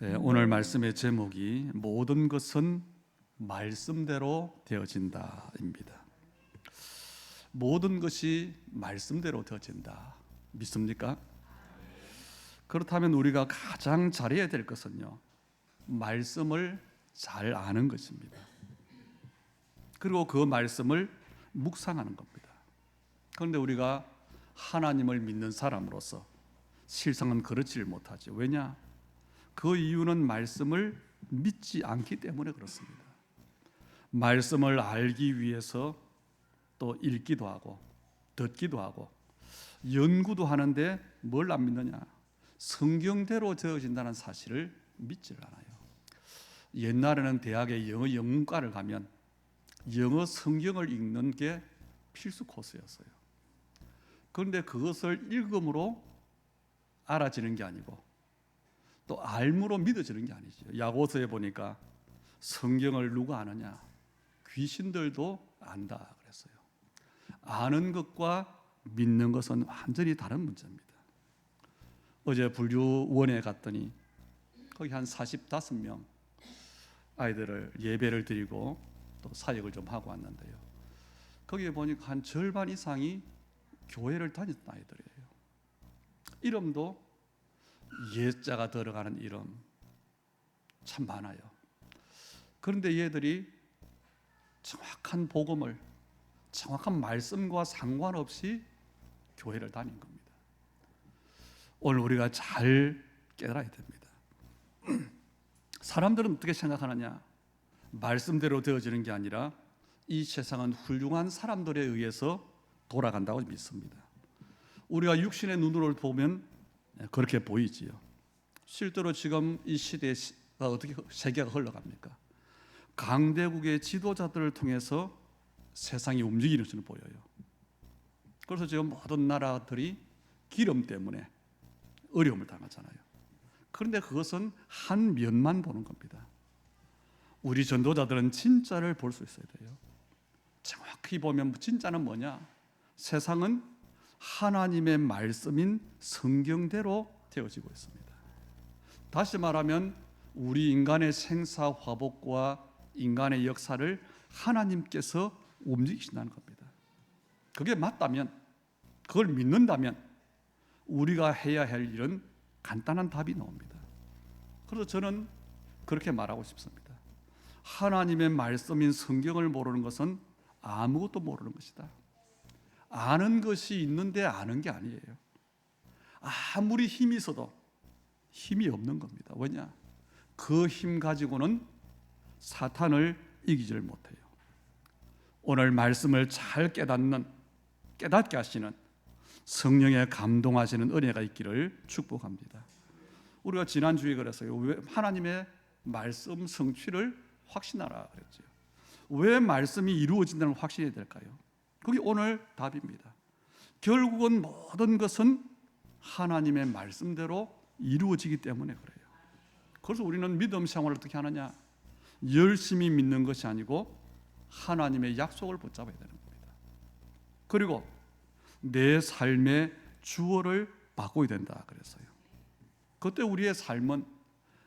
오늘 말씀의 제목이 모든 것은 말씀대로 되어진다입니다. 모든 것이 말씀대로 되어진다. 믿습니까? 그렇다면 우리가 가장 잘해야 될 것은요, 말씀을 잘 아는 것입니다. 그리고 그 말씀을 묵상하는 겁니다. 그런데 우리가 하나님을 믿는 사람으로서 실상은 그렇지를 못하죠. 왜냐? 그 이유는 말씀을 믿지 않기 때문에 그렇습니다. 말씀을 알기 위해서 또 읽기도 하고 듣기도 하고 연구도 하는데 뭘 안 믿느냐? 성경대로 되어진다는 사실을 믿지를 않아요. 옛날에는 대학에 영어 영문과를 가면 영어 성경을 읽는 게 필수 코스였어요. 그런데 그것을 읽음으로 알아지는 게 아니고 또 알므로 믿어지는 게 아니죠. 야고보서에 보니까 성경을 누가 아느냐? 귀신들도 안다 그랬어요. 아는 것과 믿는 것은 완전히 다른 문제입니다. 어제 불교원에 갔더니 거기 한 45명 아이들을 예배를 드리고 또 사역을 좀 하고 왔는데요. 거기에 보니까 한 절반 이상이 교회를 다녔던 아이들이에요. 이름도 예자가 들어가는 이름 참 많아요. 그런데 얘들이 정확한 복음을, 정확한 말씀과 상관없이 교회를 다닌 겁니다. 오늘 우리가 잘 깨달아야 됩니다. 사람들은 어떻게 생각하느냐? 말씀대로 되어지는 게 아니라 이 세상은 훌륭한 사람들에 의해서 돌아간다고 믿습니다. 우리가 육신의 눈으로 보면 그렇게 보이지요. 실제로 지금 이 시대가 어떻게 세계가 흘러갑니까? 강대국의 지도자들을 통해서 세상이 움직이는 것으로 보여요. 그래서 지금 모든 나라들이 기름 때문에 어려움을 당하잖아요. 그런데 그것은 한 면만 보는 겁니다. 우리 전도자들은 진짜를 볼 수 있어야 돼요. 정확히 보면 진짜는 뭐냐? 세상은 하나님의 말씀인 성경대로 되어지고 있습니다. 다시 말하면 우리 인간의 생사화복과 인간의 역사를 하나님께서 움직이신다는 겁니다. 그게 맞다면, 그걸 믿는다면 우리가 해야 할 일은 간단한 답이 나옵니다. 그래서 저는 그렇게 말하고 싶습니다. 하나님의 말씀인 성경을 모르는 것은 아무것도 모르는 것이다. 아는 것이 있는데 아는 게 아니에요. 아무리 힘이 있어도 힘이 없는 겁니다. 왜냐? 그 힘 가지고는 사탄을 이기지를 못해요. 오늘 말씀을 잘 깨닫게 하시는 성령의 감동하시는 은혜가 있기를 축복합니다. 우리가 지난주에 그랬어요. 왜 하나님의 말씀 성취를 확신하라 그랬죠. 왜 말씀이 이루어진다는 확신이 될까요? 그게 오늘 답입니다. 결국은 모든 것은 하나님의 말씀대로 이루어지기 때문에 그래요. 그래서 우리는 믿음 생활을 어떻게 하느냐? 열심히 믿는 것이 아니고 하나님의 약속을 붙잡아야 되는 겁니다. 그리고 내 삶의 주어를 바꿔야 된다 그랬어요. 그때 우리의 삶은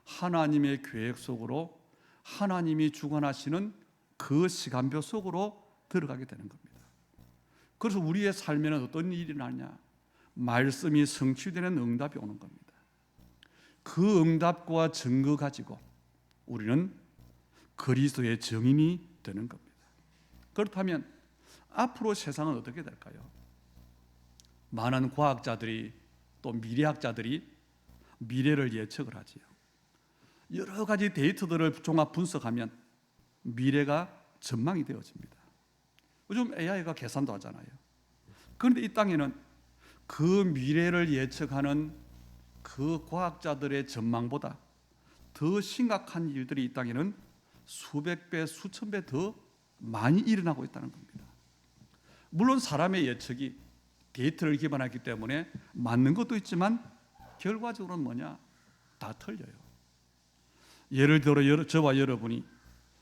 하나님의 계획 속으로, 하나님이 주관하시는 그 시간표 속으로 들어가게 되는 겁니다. 그래서 우리의 삶에는 어떤 일이 나냐? 말씀이 성취되는 응답이 오는 겁니다. 그 응답과 증거 가지고 우리는 그리스도의 증인이 되는 겁니다. 그렇다면 앞으로 세상은 어떻게 될까요? 많은 과학자들이 또 미래학자들이 미래를 예측을 하지요. 여러 가지 데이터들을 종합 분석하면 미래가 전망이 되어집니다. 요즘 AI가 계산도 하잖아요. 그런데 이 땅에는 그 미래를 예측하는 그 과학자들의 전망보다 더 심각한 일들이 이 땅에는 수백 배, 수천 배 더 많이 일어나고 있다는 겁니다. 물론 사람의 예측이 데이터를 기반하기 때문에 맞는 것도 있지만 결과적으로는 뭐냐? 다 틀려요. 예를 들어 저와 여러분이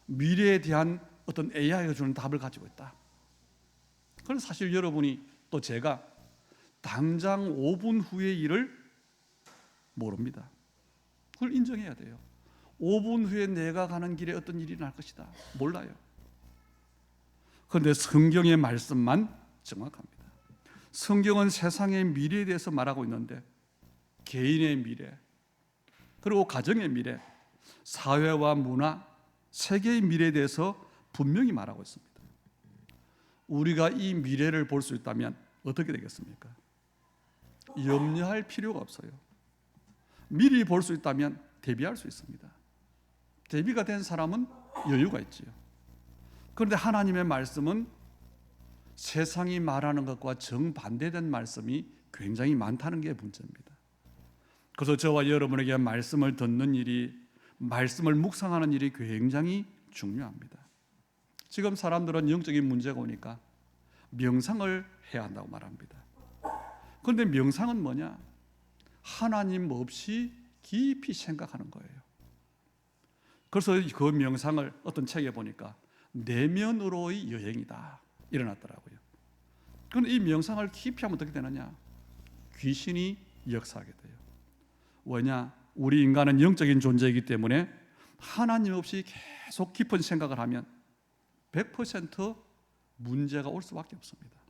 미래에 대한 어떤 AI가 주는 답을 가지고 있다. 그건 사실 여러분이 또 제가 당장 5분 후의 일을 모릅니다. 그걸 인정해야 돼요. 5분 후에 내가 가는 길에 어떤 일이 날 것이다. 몰라요. 그런데 성경의 말씀만 정확합니다. 성경은 세상의 미래에 대해서 말하고 있는데 개인의 미래, 그리고 가정의 미래, 사회와 문화, 세계의 미래에 대해서 분명히 말하고 있습니다. 우리가 이 미래를 볼 수 있다면 어떻게 되겠습니까? 염려할 필요가 없어요. 미리 볼 수 있다면 대비할 수 있습니다. 대비가 된 사람은 여유가 있지요. 그런데 하나님의 말씀은 세상이 말하는 것과 정반대된 말씀이 굉장히 많다는 게 문제입니다. 그래서 저와 여러분에게 말씀을 듣는 일이, 말씀을 묵상하는 일이 굉장히 중요합니다. 지금 사람들은 영적인 문제가 오니까 명상을 해야 한다고 말합니다. 그런데 명상은 뭐냐? 하나님 없이 깊이 생각하는 거예요. 그래서 그 명상을 어떤 책에 보니까 내면으로의 여행이다 일어났더라고요. 그런데 이 명상을 깊이 하면 어떻게 되느냐? 귀신이 역사하게 돼요. 왜냐? 우리 인간은 영적인 존재이기 때문에 하나님 없이 계속 깊은 생각을 하면 100% 문제가 올 수밖에 없습니다.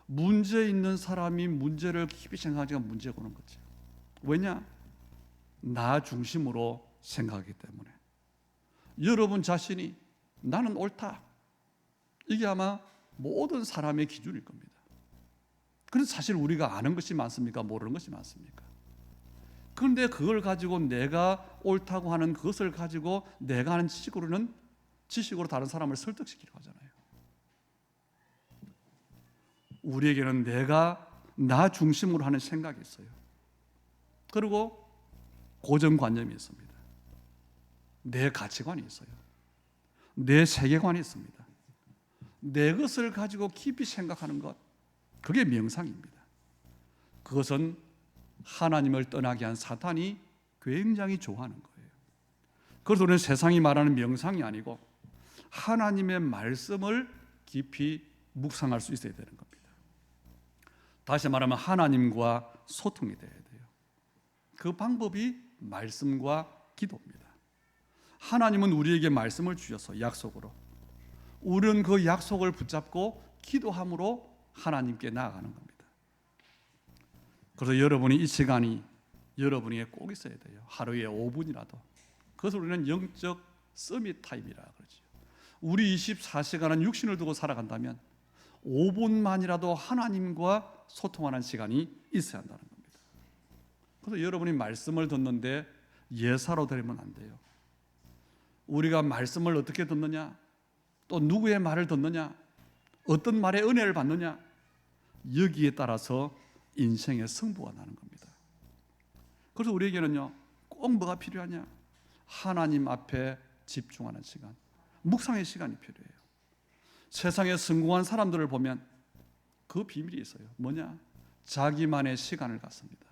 문제 있는 사람이 문제를 깊이 생각하니까 문제가 오는 거죠. 왜냐? 나 중심으로 생각하기 때문에. 여러분 자신이 나는 옳다, 이게 아마 모든 사람의 기준일 겁니다. 그래서 사실 우리가 아는 것이 많습니까? 모르는 것이 많습니까? 그런데 그걸 가지고 내가 옳다고 하는 그것을 가지고 내가 하는 지식으로 다른 사람을 설득시키려고 하잖아요. 우리에게는 내가 나 중심으로 하는 생각이 있어요. 그리고 고정관념이 있습니다. 내 가치관이 있어요. 내 세계관이 있습니다. 내 것을 가지고 깊이 생각하는 것, 그게 명상입니다. 그것은 하나님을 떠나게 한 사탄이 굉장히 좋아하는 거예요. 그래서 우리는 세상이 말하는 명상이 아니고 하나님의 말씀을 깊이 묵상할 수 있어야 되는 겁니다. 다시 말하면 하나님과 소통이 돼야 돼요. 그 방법이 말씀과 기도입니다. 하나님은 우리에게 말씀을 주셔서 약속으로, 우리는 그 약속을 붙잡고 기도함으로 하나님께 나아가는 겁니다. 그래서 여러분이 이 시간이 여러분에게 꼭 있어야 돼요. 하루에 5분이라도. 그래서 우리는 영적 서밋 타임이라 그러죠. 우리 24시간은 육신을 두고 살아간다면 5분만이라도 하나님과 소통하는 시간이 있어야 한다는 겁니다. 그래서 여러분이 말씀을 듣는데 예사로 들으면 안 돼요. 우리가 말씀을 어떻게 듣느냐, 또 누구의 말을 듣느냐, 어떤 말에 은혜를 받느냐, 여기에 따라서 인생의 승부가 나는 겁니다. 그래서 우리에게는요, 꼭 뭐가 필요하냐? 하나님 앞에 집중하는 시간, 묵상의 시간이 필요해요. 세상에 성공한 사람들을 보면 그 비밀이 있어요. 뭐냐? 자기만의 시간을 갖습니다.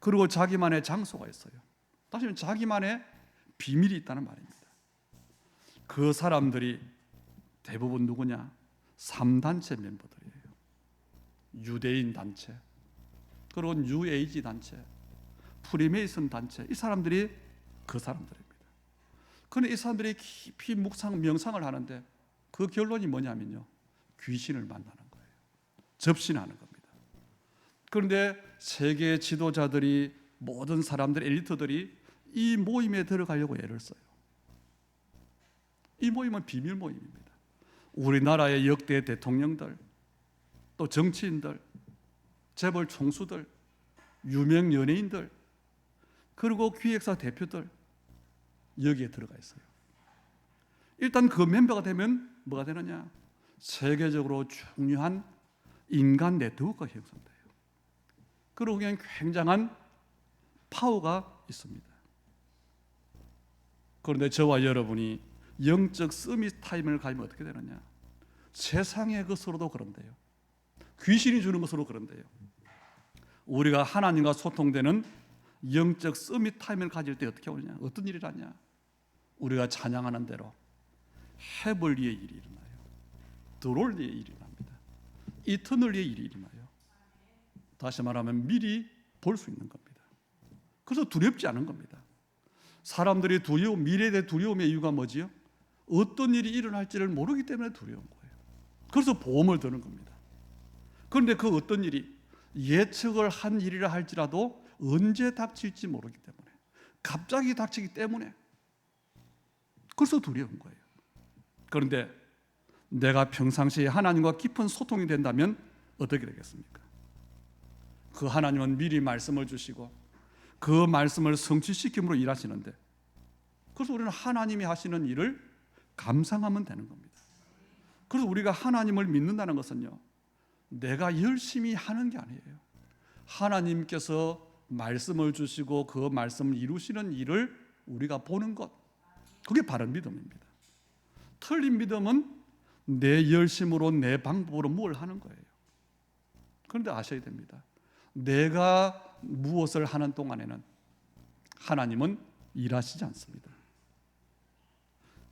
그리고 자기만의 장소가 있어요. 다시 말하면 자기만의 비밀이 있다는 말입니다. 그 사람들이 대부분 누구냐? 3단체 멤버들이에요. 유대인 단체, 그리고 뉴에이지 단체, 프리메이슨 단체, 이 사람들이 그 사람들입니다. 그런데 이 사람들이 깊이 명상을 하는데 그 결론이 뭐냐면요, 귀신을 만나는 거예요. 접신하는 겁니다. 그런데 세계 지도자들이, 모든 사람들, 엘리트들이 이 모임에 들어가려고 애를 써요. 이 모임은 비밀 모임입니다. 우리나라의 역대 대통령들, 또 정치인들, 재벌 총수들, 유명 연예인들, 그리고 기획사 대표들, 여기에 들어가 있어요. 일단 그 멤버가 되면 뭐가 되느냐? 세계적으로 중요한 인간 네트워크가 형성돼요. 그리고 그냥 굉장한 파워가 있습니다. 그런데 저와 여러분이 영적 서밋 타임을 가지면 어떻게 되느냐? 세상의 것으로도 그런데요, 귀신이 주는 것으로 그런데요, 우리가 하나님과 소통되는 영적 서밋 타임을 가질 때 어떻게 오느냐? 어떤 일이 일어나냐? 우리가 찬양하는 대로 헤블리의 일이 일어나요. 드롤리의 일이 일어납니다. 이터널리의 일이 일어나요. 다시 말하면 미리 볼 수 있는 겁니다. 그래서 두렵지 않은 겁니다. 사람들이 미래에 대해 두려움의 이유가 뭐지요? 어떤 일이 일어날지를 모르기 때문에 두려운 거예요. 그래서 보험을 드는 겁니다. 그런데 그 어떤 일이 예측을 한 일이라 할지라도 언제 닥칠지 모르기 때문에, 갑자기 닥치기 때문에, 그래서 두려운 거예요. 그런데 내가 평상시에 하나님과 깊은 소통이 된다면 어떻게 되겠습니까? 그 하나님은 미리 말씀을 주시고 그 말씀을 성취시킴으로 일하시는데, 그래서 우리는 하나님이 하시는 일을 감상하면 되는 겁니다. 그래서 우리가 하나님을 믿는다는 것은요, 내가 열심히 하는 게 아니에요. 하나님께서 말씀을 주시고 그 말씀을 이루시는 일을 우리가 보는 것, 그게 바른 믿음입니다. 틀린 믿음은 내 열심으로 내 방법으로 뭘 하는 거예요. 그런데 아셔야 됩니다. 내가 무엇을 하는 동안에는 하나님은 일하시지 않습니다.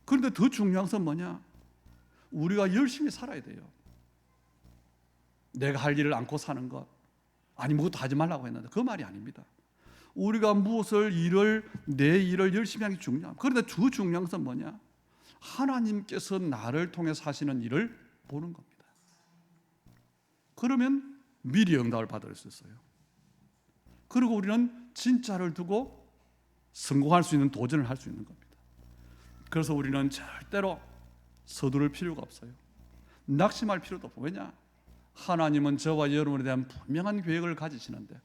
그런데 더 중요한 것은 뭐냐? 우리가 열심히 살아야 돼요. 내가 할 일을 안고 사는 것, 아니 무것도 하지 말라고 했는데 그 말이 아닙니다. 우리가 내 일을 열심히 하는 게 중요합니다. 그런데 더 중요한 것은 뭐냐? 하나님께서 나를 통해서 하시는 일을 보는 겁니다. 그러면 미리 응답을 받을 수 있어요. 그리고 우리는 진짜를 두고 성공할 수 있는 도전을 할 수 있는 겁니다. 그래서 우리는 절대로 서두를 필요가 없어요. 낙심할 필요도 없고, 왜냐? 하나님은 저와 여러분에 대한 분명한 계획을 가지시는데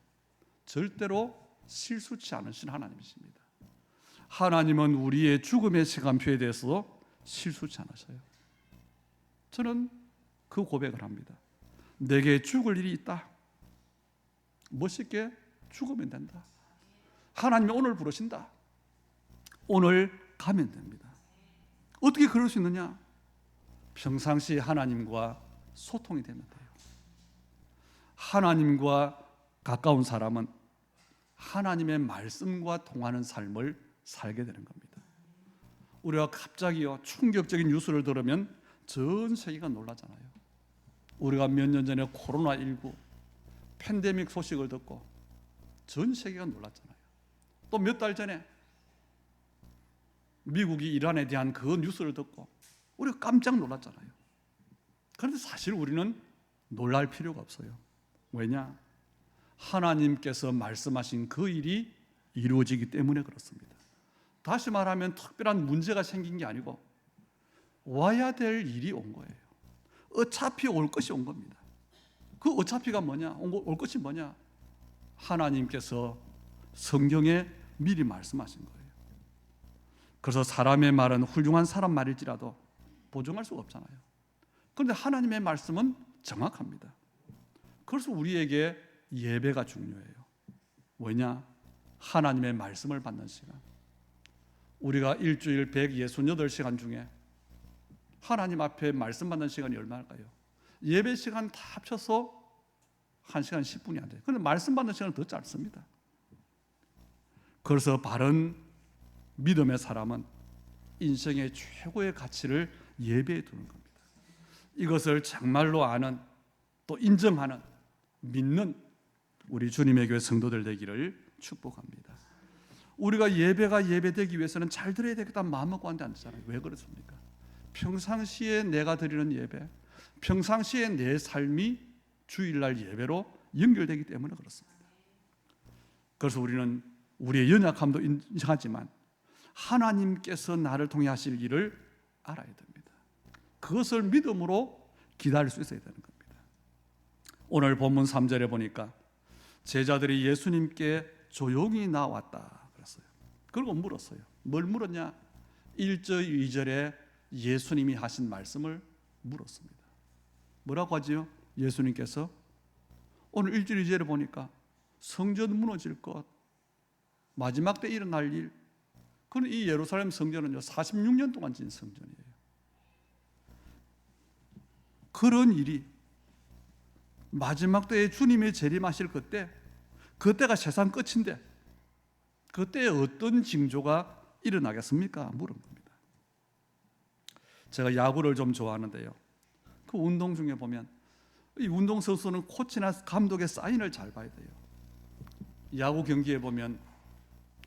절대로 실수치 않으신 하나님이십니다. 하나님은 우리의 죽음의 시간표에 대해서 실수치 않으셔요. 저는 그 고백을 합니다. 내게 죽을 일이 있다. 멋있게 죽으면 된다. 하나님이 오늘 부르신다. 오늘 가면 됩니다. 어떻게 그럴 수 있느냐? 평상시 하나님과 소통이 되면 돼요. 하나님과 가까운 사람은 하나님의 말씀과 통하는 삶을 살게 되는 겁니다. 우리가 갑자기요 충격적인 뉴스를 들으면 전 세계가 놀라잖아요. 우리가 몇 년 전에 코로나19 팬데믹 소식을 듣고 전 세계가 놀랐잖아요. 또 몇 달 전에 미국이 이란에 대한 그 뉴스를 듣고 우리가 깜짝 놀랐잖아요. 그런데 사실 우리는 놀랄 필요가 없어요. 왜냐? 하나님께서 말씀하신 그 일이 이루어지기 때문에 그렇습니다. 다시 말하면 특별한 문제가 생긴 게 아니고 와야 될 일이 온 거예요. 어차피 올 것이 온 겁니다. 그 어차피가 뭐냐? 올 것이 뭐냐? 하나님께서 성경에 미리 말씀하신 거예요. 그래서 사람의 말은 훌륭한 사람 말일지라도 보증할 수가 없잖아요. 그런데 하나님의 말씀은 정확합니다. 그래서 우리에게 예배가 중요해요. 왜냐? 하나님의 말씀을 받는 시간. 우리가 일주일 168시간 중에 하나님 앞에 말씀 받는 시간이 얼마일까요? 예배 시간 다 합쳐서 1시간 10분이 안 돼요. 그런데 말씀 받는 시간은 더 짧습니다. 그래서 바른 믿음의 사람은 인생의 최고의 가치를 예배에 두는 겁니다. 이것을 정말로 아는, 또 인정하는, 믿는 우리 주님의 교회 성도들 되기를 축복합니다. 우리가 예배가 예배되기 위해서는 잘 드려야 되겠다는 마음 먹고 앉지 않잖아요. 왜 그렇습니까? 평상시에 내가 드리는 예배, 평상시에 내 삶이 주일날 예배로 연결되기 때문에 그렇습니다. 그래서 우리는 우리의 연약함도 인정하지만 하나님께서 나를 통해 하실 일을 알아야 됩니다. 그것을 믿음으로 기다릴 수 있어야 되는 겁니다. 오늘 본문 3절에 보니까 제자들이 예수님께 조용히 나왔다 그랬어요. 그리고 물었어요. 뭘 물었냐? 1절, 2절에 예수님이 하신 말씀을 물었습니다. 뭐라고 하지요? 예수님께서 오늘 1절, 2절에 보니까 성전 무너질 것, 마지막 때 일어날 일. 그럼 이 예루살렘 성전은요 46년 동안 진 성전이에요. 그런 일이 마지막 때에 주님이 재림하실 그때가 세상 끝인데 그때에 어떤 징조가 일어나겠습니까? 물은 겁니다. 제가 야구를 좀 좋아하는데요, 그 운동 중에 보면 이 운동선수는 코치나 감독의 사인을 잘 봐야 돼요. 야구 경기에 보면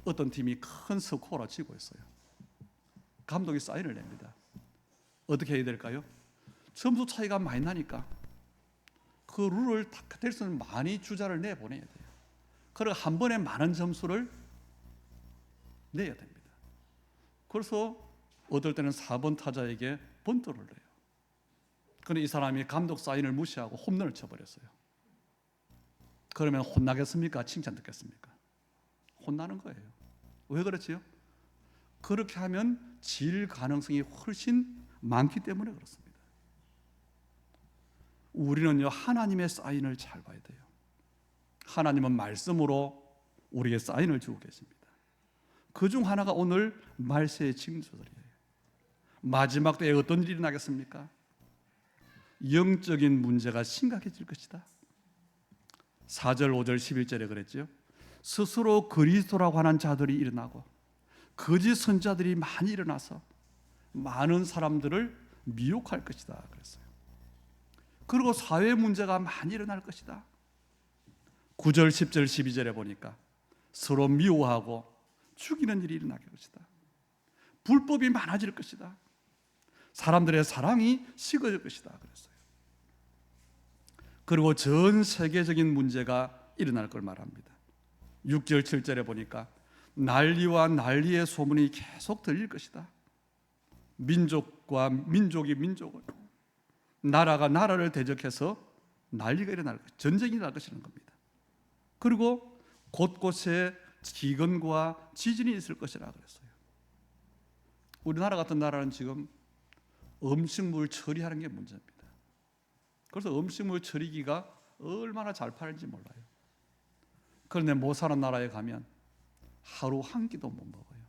어떤 팀이 큰 스코어를 치고 있어요. 감독이 사인을 냅니다. 어떻게 해야 될까요? 점수 차이가 많이 나니까 그 룰을 될 수는 많이 주자를 내보내야 돼요. 그리고 한 번에 많은 점수를 내야 됩니다. 그래서 어떨 때는 4번 타자에게 번트를 내요. 그런데 이 사람이 감독 사인을 무시하고 홈런을 쳐버렸어요. 그러면 혼나겠습니까? 칭찬 듣겠습니까? 혼나는 거예요. 왜 그렇지요? 그렇게 하면 질 가능성이 훨씬 많기 때문에 그렇습니다. 우리는요, 하나님의 사인을 잘 봐야 돼요. 하나님은 말씀으로 우리에게 사인을 주고 계십니다. 그중 하나가 오늘 말세의 징조들이에요. 마지막 때에 어떤 일이 나겠습니까? 영적인 문제가 심각해질 것이다. 4절, 5절, 11절에 그랬죠. 스스로 그리스도라고 하는 자들이 일어나고 거짓 선자들이 많이 일어나서 많은 사람들을 미혹할 것이다 그랬어요. 그리고 사회 문제가 많이 일어날 것이다. 9절, 10절, 12절에 보니까 서로 미워하고 죽이는 일이 일어날 것이다. 불법이 많아질 것이다. 사람들의 사랑이 식어질 것이다 그랬어요. 그리고 전 세계적인 문제가 일어날 걸 말합니다. 6절, 7절에 보니까 난리와 난리의 소문이 계속 들릴 것이다. 민족과 민족이 민족을, 나라가 나라를 대적해서 난리가 일어날 것, 전쟁이 날 것이라는 겁니다. 그리고 곳곳에 기근과 지진이 있을 것이라 그랬어요. 우리나라 같은 나라는 지금 음식물 처리하는 게 문제입니다. 그래서 음식물 처리기가 얼마나 잘 팔는지 몰라요. 그런데 못 사는 나라에 가면 하루 한 끼도 못 먹어요.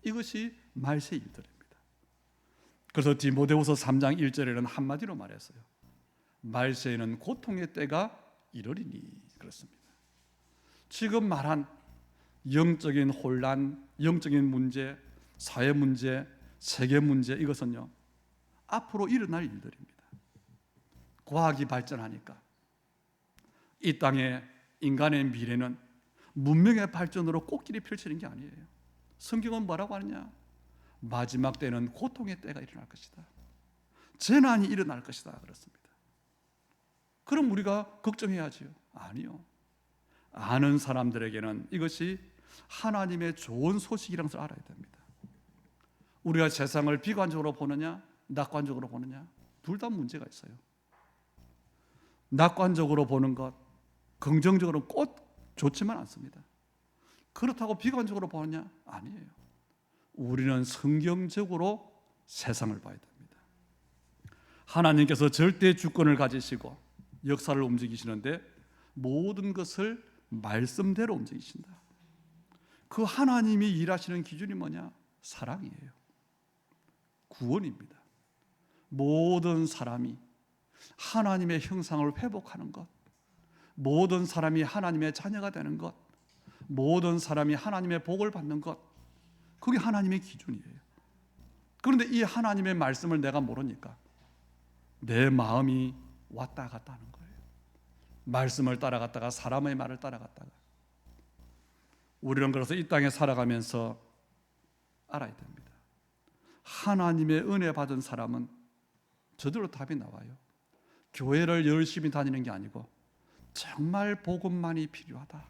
이것이 말세 일들입니다. 그래서 디모데후서 3장 1절에는 한마디로 말했어요. 말세에는 고통의 때가 이르리니 그렇습니다. 지금 말한 영적인 혼란, 영적인 문제, 사회 문제, 세계 문제, 이것은요 앞으로 일어날 일들입니다. 과학이 발전하니까 이 땅의 인간의 미래는 문명의 발전으로 꽃길이 펼치는 게 아니에요. 성경은 뭐라고 하느냐? 마지막 때는 고통의 때가 일어날 것이다. 재난이 일어날 것이다 그렇습니다. 그럼 우리가 걱정해야지요? 아니요. 아는 사람들에게는 이것이 하나님의 좋은 소식이라는 것을 알아야 됩니다. 우리가 세상을 비관적으로 보느냐 낙관적으로 보느냐 둘 다 문제가 있어요. 낙관적으로 보는 것, 긍정적으로는 꼭 좋지만 않습니다. 그렇다고 비관적으로 보느냐? 아니에요. 우리는 성경적으로 세상을 봐야 됩니다. 하나님께서 절대 주권을 가지시고 역사를 움직이시는데 모든 것을 말씀대로 움직이신다. 그 하나님이 일하시는 기준이 뭐냐? 사랑이에요. 구원입니다. 모든 사람이 하나님의 형상을 회복하는 것, 모든 사람이 하나님의 자녀가 되는 것, 모든 사람이 하나님의 복을 받는 것, 그게 하나님의 기준이에요. 그런데 이 하나님의 말씀을 내가 모르니까 내 마음이 왔다 갔다 하는 거예요. 말씀을 따라갔다가 사람의 말을 따라갔다가. 우리는 그래서 이 땅에 살아가면서 알아야 됩니다. 하나님의 은혜 받은 사람은 저절로 답이 나와요. 교회를 열심히 다니는 게 아니고 정말 복음만이 필요하다,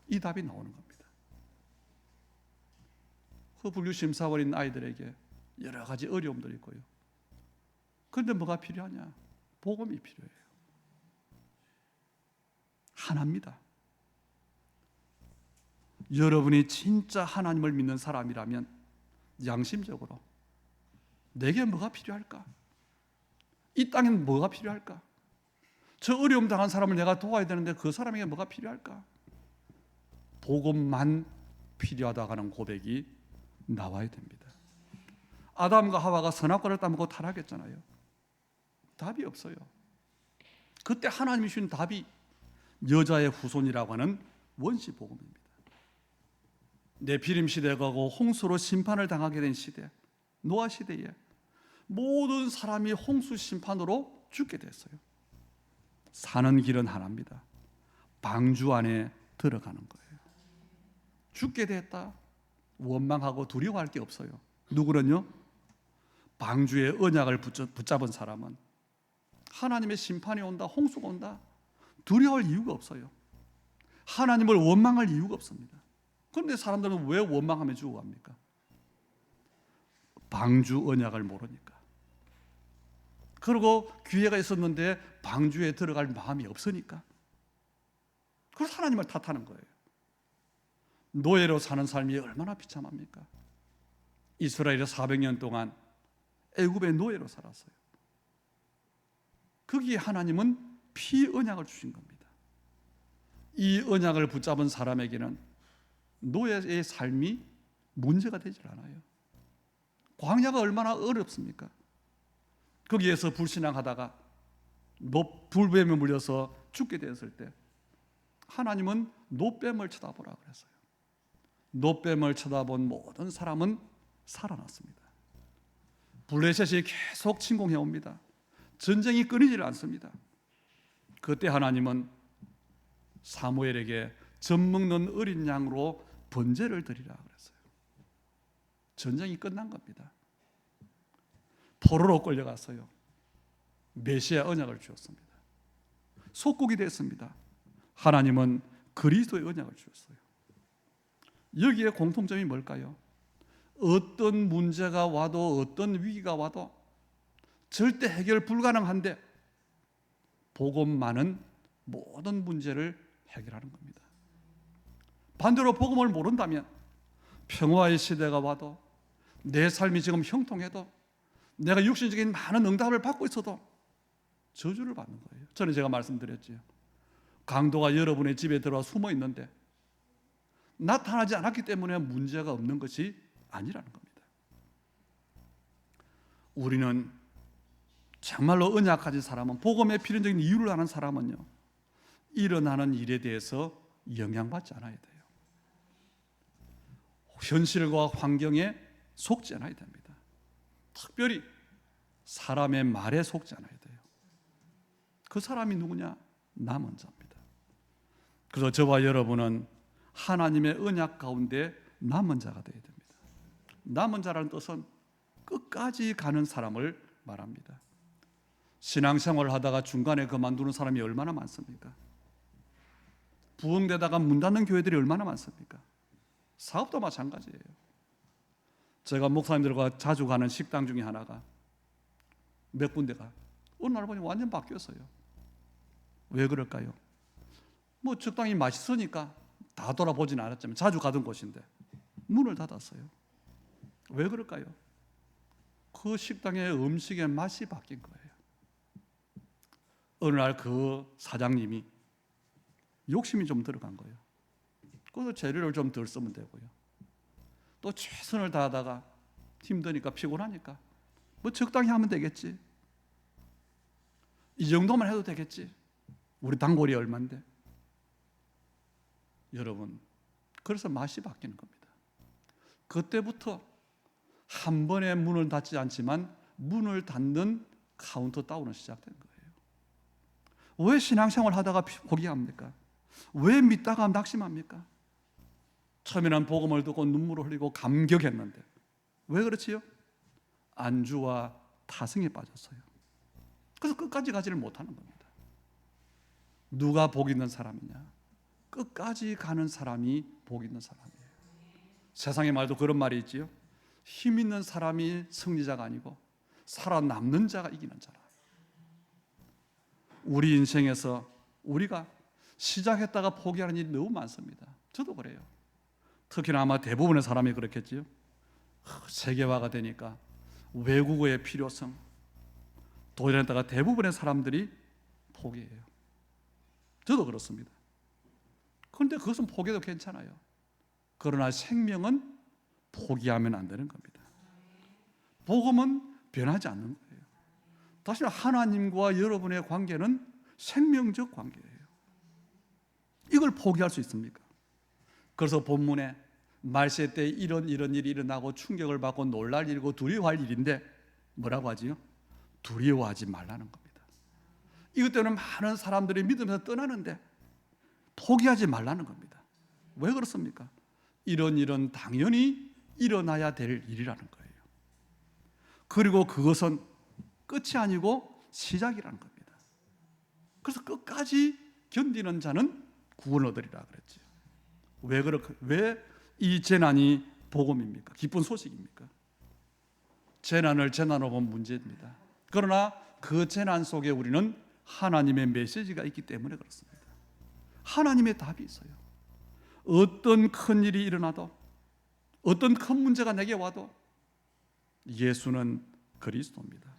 이 답이 나오는 겁니다. 그 불교 심사원인 아이들에게 여러 가지 어려움들이 있고요. 그런데 뭐가 필요하냐? 복음이 필요해요. 하나입니다. 여러분이 진짜 하나님을 믿는 사람이라면 양심적으로 내게 뭐가 필요할까? 이 땅엔 뭐가 필요할까? 저 어려움 당한 사람을 내가 도와야 되는데 그 사람에게 뭐가 필요할까? 복음만 필요하다고 하는 고백이 나와야 됩니다. 아담과 하와가 선악과를 따먹고 타락했잖아요. 답이 없어요. 그때 하나님이 주신 답이 여자의 후손이라고 하는 원시 복음입니다. 네피림 시대가 가고 홍수로 심판을 당하게 된 시대, 노아 시대에 모든 사람이 홍수 심판으로 죽게 됐어요. 사는 길은 하나입니다. 방주 안에 들어가는 거예요. 죽게 됐다 원망하고 두려워할 게 없어요. 누구는요? 방주의 언약을 붙잡은 사람은 하나님의 심판이 온다, 홍수가 온다, 두려워할 이유가 없어요. 하나님을 원망할 이유가 없습니다. 그런데 사람들은 왜 원망하며 죽어갑니까? 방주 언약을 모르니까. 그리고 기회가 있었는데 방주에 들어갈 마음이 없으니까. 그래서 하나님을 탓하는 거예요. 노예로 사는 삶이 얼마나 비참합니까? 이스라엘이 400년 동안 애굽의 노예로 살았어요. 거기에 하나님은 피언약을 주신 겁니다. 이 언약을 붙잡은 사람에게는 노예의 삶이 문제가 되질 않아요. 광야가 얼마나 어렵습니까? 거기에서 불신앙하다가 불뱀에 물려서 죽게 되었을 때 하나님은 노뱀을 쳐다보라 그랬어요. 노뱀을 쳐다본 모든 사람은 살아났습니다. 블레셋이 계속 침공해 옵니다. 전쟁이 끊이질 않습니다. 그때 하나님은 사무엘에게 젖 먹는 어린 양으로 번제를 드리라 그랬어요. 전쟁이 끝난 겁니다. 포로로 끌려갔어요. 메시아 언약을 주었습니다. 속국이 됐습니다. 하나님은 그리스도의 언약을 주었어요. 여기에 공통점이 뭘까요? 어떤 문제가 와도 어떤 위기가 와도 절대 해결 불가능한데 복음만은 모든 문제를 해결하는 겁니다. 반대로 복음을 모른다면 평화의 시대가 와도 내 삶이 지금 형통해도 내가 육신적인 많은 응답을 받고 있어도 저주를 받는 거예요. 전에 제가 말씀드렸지요. 강도가 여러분의 집에 들어와 숨어 있는데 나타나지 않았기 때문에 문제가 없는 것이 아니라는 겁니다. 우리는 정말로 언약 가진 사람은, 복음의 필연적인 이유를 아는 사람은요, 일어나는 일에 대해서 영향받지 않아야 돼요. 현실과 환경에 속지 않아야 됩니다. 특별히 사람의 말에 속지 않아야 돼요. 그 사람이 누구냐? 나 먼저입니다. 그래서 저와 여러분은 하나님의 언약 가운데 남은 자가 되어야 됩니다. 남은 자라는 뜻은 끝까지 가는 사람을 말합니다. 신앙생활을 하다가 중간에 그만두는 사람이 얼마나 많습니까? 부흥되다가 문 닫는 교회들이 얼마나 많습니까? 사업도 마찬가지예요. 제가 목사님들과 자주 가는 식당 중에 하나가 몇 군데가 어느 날 보니 완전 바뀌었어요. 왜 그럴까요? 뭐 적당히 맛있으니까 다 돌아보진 않았지만 자주 가던 곳인데 문을 닫았어요. 왜 그럴까요? 그 식당의 음식의 맛이 바뀐 거예요. 어느 날 그 사장님이 욕심이 좀 들어간 거예요. 그래서 재료를 좀 덜 쓰면 되고요. 또 최선을 다하다가 힘드니까 피곤하니까 뭐 적당히 하면 되겠지. 이 정도만 해도 되겠지. 우리 단골이 얼만데. 여러분, 그래서 맛이 바뀌는 겁니다. 그때부터 한 번에 문을 닫지 않지만 문을 닫는 카운트다운이 시작된 거예요. 왜 신앙생활 하다가 포기합니까? 왜 믿다가 낙심합니까? 처음에는 복음을 듣고 눈물을 흘리고 감격했는데 왜 그렇지요? 안주와 타성에 빠졌어요. 그래서 끝까지 가지를 못하는 겁니다. 누가 복 있는 사람이냐? 끝까지 가는 사람이 복 있는 사람이에요. 세상의 말도 그런 말이 있지요. 힘 있는 사람이 승리자가 아니고 살아남는 자가 이기는 자라. 우리 인생에서 우리가 시작했다가 포기하는 일이 너무 많습니다. 저도 그래요. 특히나 아마 대부분의 사람이 그렇겠지요. 세계화가 되니까 외국어의 필요성, 도전했다가 대부분의 사람들이 포기해요. 저도 그렇습니다. 그런데 그것은 포기해도 괜찮아요. 그러나 생명은 포기하면 안 되는 겁니다. 복음은 변하지 않는 거예요. 다시 하나님과 여러분의 관계는 생명적 관계예요. 이걸 포기할 수 있습니까? 그래서 본문에 말세 때 이런 일이 일어나고 충격을 받고 놀랄 일이고 두려워할 일인데 뭐라고 하지요? 두려워하지 말라는 겁니다. 이것 때문에 많은 사람들이 믿으면서 떠나는데 포기하지 말라는 겁니다. 왜 그렇습니까? 이런 일은 당연히 일어나야 될 일이라는 거예요. 그리고 그것은 끝이 아니고 시작이라는 겁니다. 그래서 끝까지 견디는 자는 구원을 얻으리라 그랬죠. 왜 이 재난이 복음입니까? 기쁜 소식입니까? 재난을 재난으로 보면 문제입니다. 그러나 그 재난 속에 우리는 하나님의 메시지가 있기 때문에 그렇습니다. 하나님의 답이 있어요. 어떤 큰 일이 일어나도, 어떤 큰 문제가 내게 와도 예수는 그리스도입니다.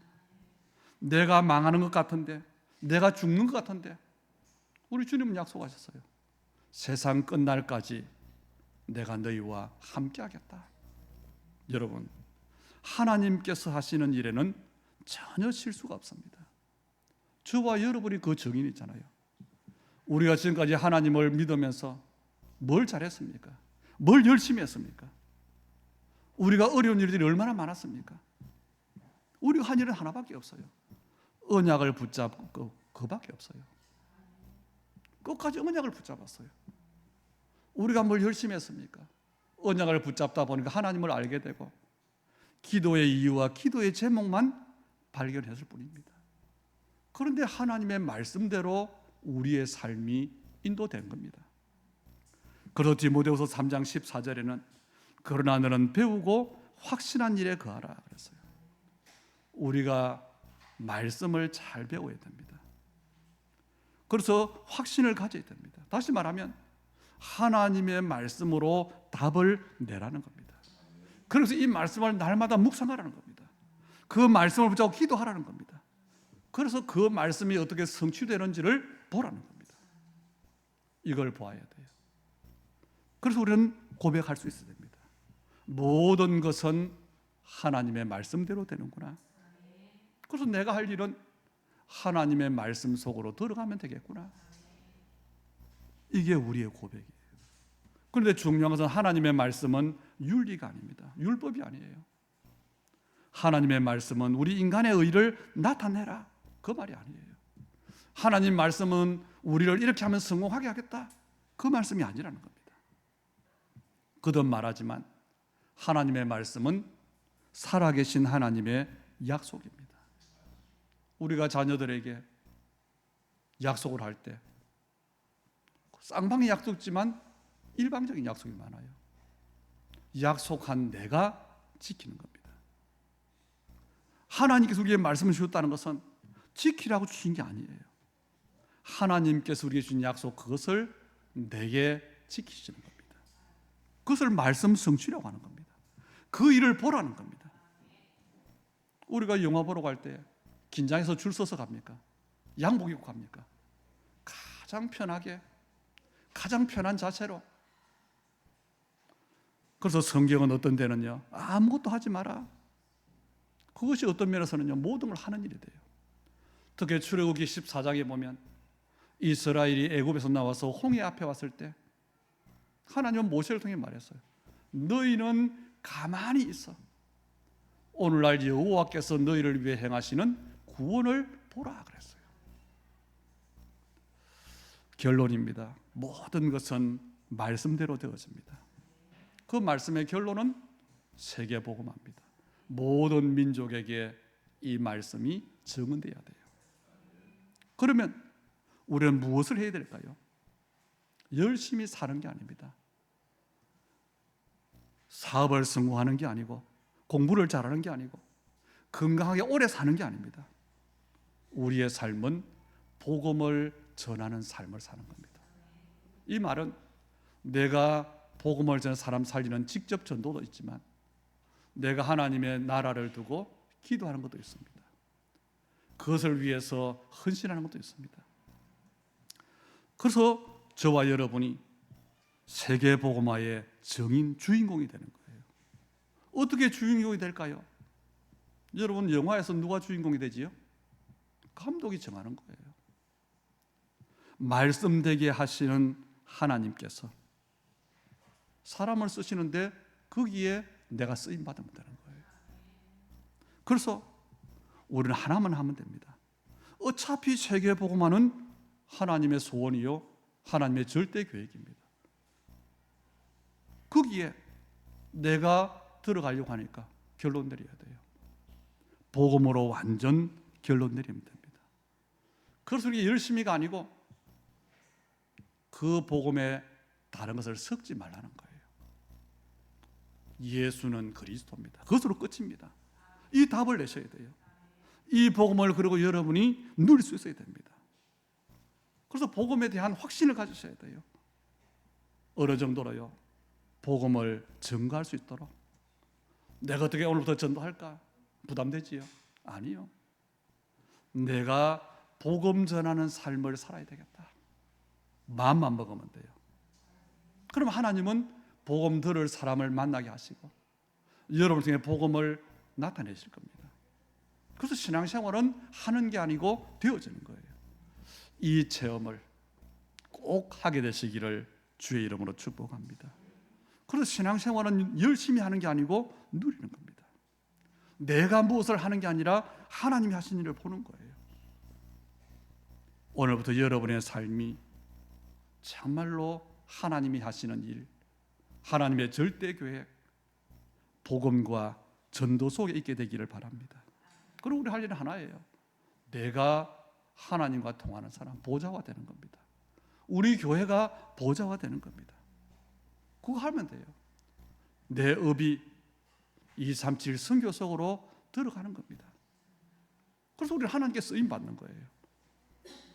내가 망하는 것 같은데, 내가 죽는 것 같은데, 우리 주님은 약속하셨어요. 세상 끝날까지 내가 너희와 함께 하겠다. 여러분, 하나님께서 하시는 일에는 전혀 실수가 없습니다. 저와 여러분이 그 증인이잖아요. 우리가 지금까지 하나님을 믿으면서 뭘 잘했습니까? 뭘 열심히 했습니까? 우리가 어려운 일들이 얼마나 많았습니까? 우리가 한 일은 하나밖에 없어요. 언약을 붙잡고 그밖에 없어요. 끝까지 언약을 붙잡았어요. 우리가 뭘 열심히 했습니까? 언약을 붙잡다 보니까 하나님을 알게 되고 기도의 이유와 기도의 제목만 발견했을 뿐입니다. 그런데 하나님의 말씀대로 우리의 삶이 인도된 겁니다. 그래서 디모데후서 3장 14절에는 그러나 너는 배우고 확신한 일에 거하라 그랬어요. 우리가 말씀을 잘 배워야 됩니다. 그래서 확신을 가져야 됩니다. 다시 말하면 하나님의 말씀으로 답을 내라는 겁니다. 그래서 이 말씀을 날마다 묵상하라는 겁니다. 그 말씀을 붙잡고 기도하라는 겁니다. 그래서 그 말씀이 어떻게 성취되는지를 보라는 겁니다. 이걸 보아야 돼요. 그래서 우리는 고백할 수 있어야 됩니다. 모든 것은 하나님의 말씀대로 되는구나. 그래서 내가 할 일은 하나님의 말씀 속으로 들어가면 되겠구나. 이게 우리의 고백이에요. 그런데 중요한 것은 하나님의 말씀은 윤리가 아닙니다. 율법이 아니에요. 하나님의 말씀은 우리 인간의 의를 나타내라. 그 말이 아니에요. 하나님 말씀은 우리를 이렇게 하면 성공하게 하겠다. 그 말씀이 아니라는 겁니다. 거듭 말하지만 하나님의 말씀은 살아계신 하나님의 약속입니다. 우리가 자녀들에게 약속을 할 때 쌍방의 약속이지만 일방적인 약속이 많아요. 약속한 내가 지키는 겁니다. 하나님께서 우리에게 말씀을 주셨다는 것은 지키라고 주신 게 아니에요. 하나님께서 우리에게 주신 약속, 그것을 내게 지키시는 겁니다. 그것을 말씀 성취라고 하는 겁니다. 그 일을 보라는 겁니다. 우리가 영화 보러 갈 때 긴장해서 줄 서서 갑니까? 양복 입고 갑니까? 가장 편하게, 가장 편한 자세로. 그래서 성경은 어떤 데는요, 아무것도 하지 마라. 그것이 어떤 면에서는요, 모든 걸 하는 일이 돼요. 특히 출애굽기 14장에 보면 이스라엘이 애굽에서 나와서 홍해 앞에 왔을 때 하나님은 모세를 통해 말했어요. 너희는 가만히 있어. 오늘날 여호와께서 너희를 위해 행하시는 구원을 보라 그랬어요. 결론입니다. 모든 것은 말씀대로 되어집니다. 그 말씀의 결론은 세계복음화입니다. 모든 민족에게 이 말씀이 증언돼야 돼요. 그러면 우리는 무엇을 해야 될까요? 열심히 사는 게 아닙니다. 사업을 성공하는 게 아니고 공부를 잘하는 게 아니고 건강하게 오래 사는 게 아닙니다. 우리의 삶은 복음을 전하는 삶을 사는 겁니다. 이 말은 내가 복음을 전하는 사람 살리는 직접 전도도 있지만 내가 하나님의 나라를 두고 기도하는 것도 있습니다. 그것을 위해서 헌신하는 것도 있습니다. 그래서 저와 여러분이 세계 복음화의 정인 주인공이 되는 거예요. 어떻게 주인공이 될까요? 여러분, 영화에서 누가 주인공이 되지요? 감독이 정하는 거예요. 말씀되게 하시는 하나님께서 사람을 쓰시는데 거기에 내가 쓰임 받으면 되는 거예요. 그래서 우리는 하나만 하면 됩니다. 어차피 세계 복음화는 하나님의 소원이요, 하나님의 절대 계획입니다. 거기에 내가 들어가려고 하니까 결론 내려야 돼요. 복음으로 완전 결론 내리면 됩니다. 그래서 이게 열심히가 아니고 그 복음에 다른 것을 섞지 말라는 거예요. 예수는 그리스도입니다. 그것으로 끝입니다. 이 답을 내셔야 돼요. 이 복음을 그리고 여러분이 누릴 수 있어야 됩니다. 그래서 복음에 대한 확신을 가지셔야 돼요. 어느 정도로요? 복음을 증거할 수 있도록. 내가 어떻게 오늘부터 전도할까? 부담되지요? 아니요. 내가 복음 전하는 삶을 살아야 되겠다. 마음만 먹으면 돼요. 그럼 하나님은 복음 들을 사람을 만나게 하시고 여러분 중에 복음을 나타내실 겁니다. 그래서 신앙생활은 하는 게 아니고 되어지는 거예요. 이 체험을 꼭 하게 되시기를 주의 이름으로 축복합니다. 그래서 신앙생활은 열심히 하는 게 아니고 누리는 겁니다. 내가 무엇을 하는 게 아니라 하나님이 하신 일을 보는 거예요. 오늘부터 여러분의 삶이 정말로 하나님이 하시는 일, 하나님의 절대 계획, 복음과 전도 속에 있게 되기를 바랍니다. 그리고 우리 할 일은 하나예요. 내가 하나님과 통하는 사람, 보좌가 되는 겁니다. 우리 교회가 보좌가 되는 겁니다. 그거 하면 돼요. 내 업이 237 선교 속으로 들어가는 겁니다. 그래서 우리는 하나님께 쓰임 받는 거예요.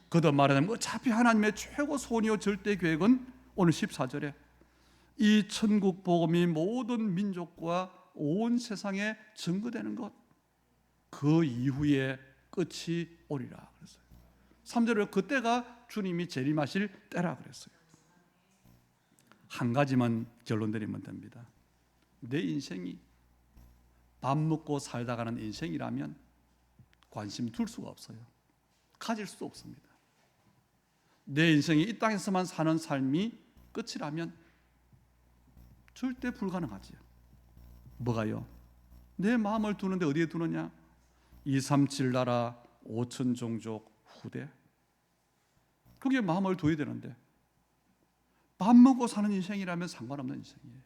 거듭 말하자면 어차피 하나님의 최고 소원이요 절대 계획은 오늘 14절에 이 천국 복음이 모든 민족과 온 세상에 증거되는 것, 그 이후에 끝이 오리라 그랬어요. 3절에 그때가 주님이 재림하실 때라 그랬어요. 한 가지만 결론 내리면 됩니다. 내 인생이 밥 먹고 살다 가는 인생이라면 관심 둘 수가 없어요. 가질 수도 없습니다. 내 인생이 이 땅에서만 사는 삶이 끝이라면 절대 불가능하지요. 뭐가요? 내 마음을 두는데 어디에 두느냐? 237 나라 5천 종족 후대, 거기에 마음을 둬야 되는데 밥 먹고 사는 인생이라면 상관없는 인생이에요.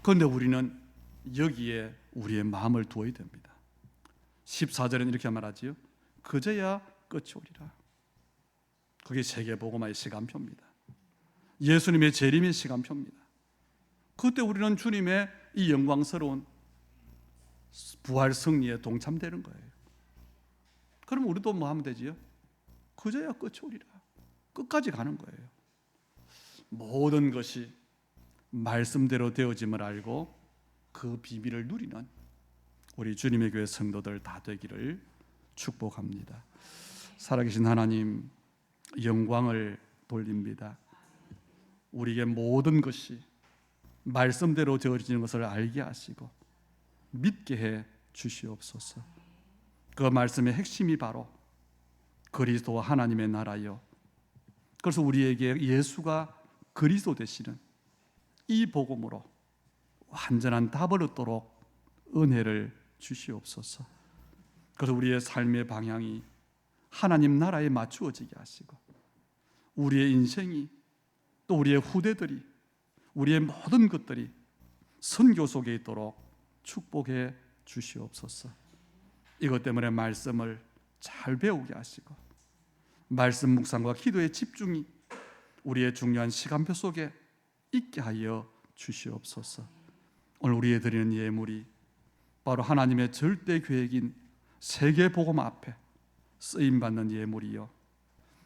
그런데 우리는 여기에 우리의 마음을 두어야 됩니다. 14절에는 이렇게 말하지요. 그제야 끝이 오리라. 그게 세계복음화의 시간표입니다. 예수님의 재림의 시간표입니다. 그때 우리는 주님의 이 영광스러운 부활 승리에 동참되는 거예요. 그럼 우리도 뭐 하면 되지요? 그제야 끝이 오리라. 끝까지 가는 거예요. 모든 것이 말씀대로 되어짐을 알고 그 비밀을 누리는 우리 주님의 교회 성도들 다 되기를 축복합니다. 살아계신 하나님, 영광을 돌립니다. 우리에게 모든 것이 말씀대로 되어지는 것을 알게 하시고 믿게 해 주시옵소서. 그 말씀의 핵심이 바로 그리스도 하나님의 나라요, 그래서 우리에게 예수가 그리스도 되시는 이 복음으로 완전한 답을 얻도록 은혜를 주시옵소서. 그래서 우리의 삶의 방향이 하나님 나라에 맞추어지게 하시고 우리의 인생이 또 우리의 후대들이 우리의 모든 것들이 선교 속에 있도록 축복해 주시옵소서. 이것 때문에 말씀을 잘 배우게 하시고 말씀 묵상과 기도의 집중이 우리의 중요한 시간표 속에 있게 하여 주시옵소서. 오늘 우리의 드리는 예물이 바로 하나님의 절대 계획인 세계복음 앞에 쓰임받는 예물이요,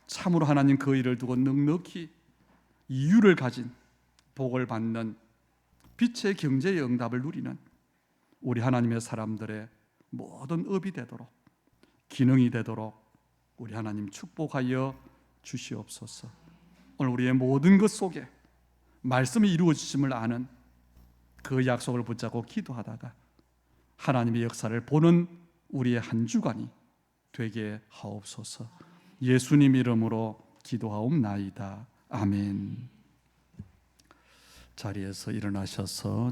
참으로 하나님 그 일을 두고 넉넉히 이유를 가진 복을 받는 빛의 경제의 응답을 누리는 우리 하나님의 사람들의 모든 업이 되도록, 기능이 되도록 우리 하나님 축복하여 주시옵소서. 오늘 우리의 모든 것 속에 말씀이 이루어지심을 아는 그 약속을 붙잡고 기도하다가 하나님의 역사를 보는 우리의 한 주간이 되게 하옵소서. 예수님 이름으로 기도하옵나이다. 아멘. 자리에서 일어나셔서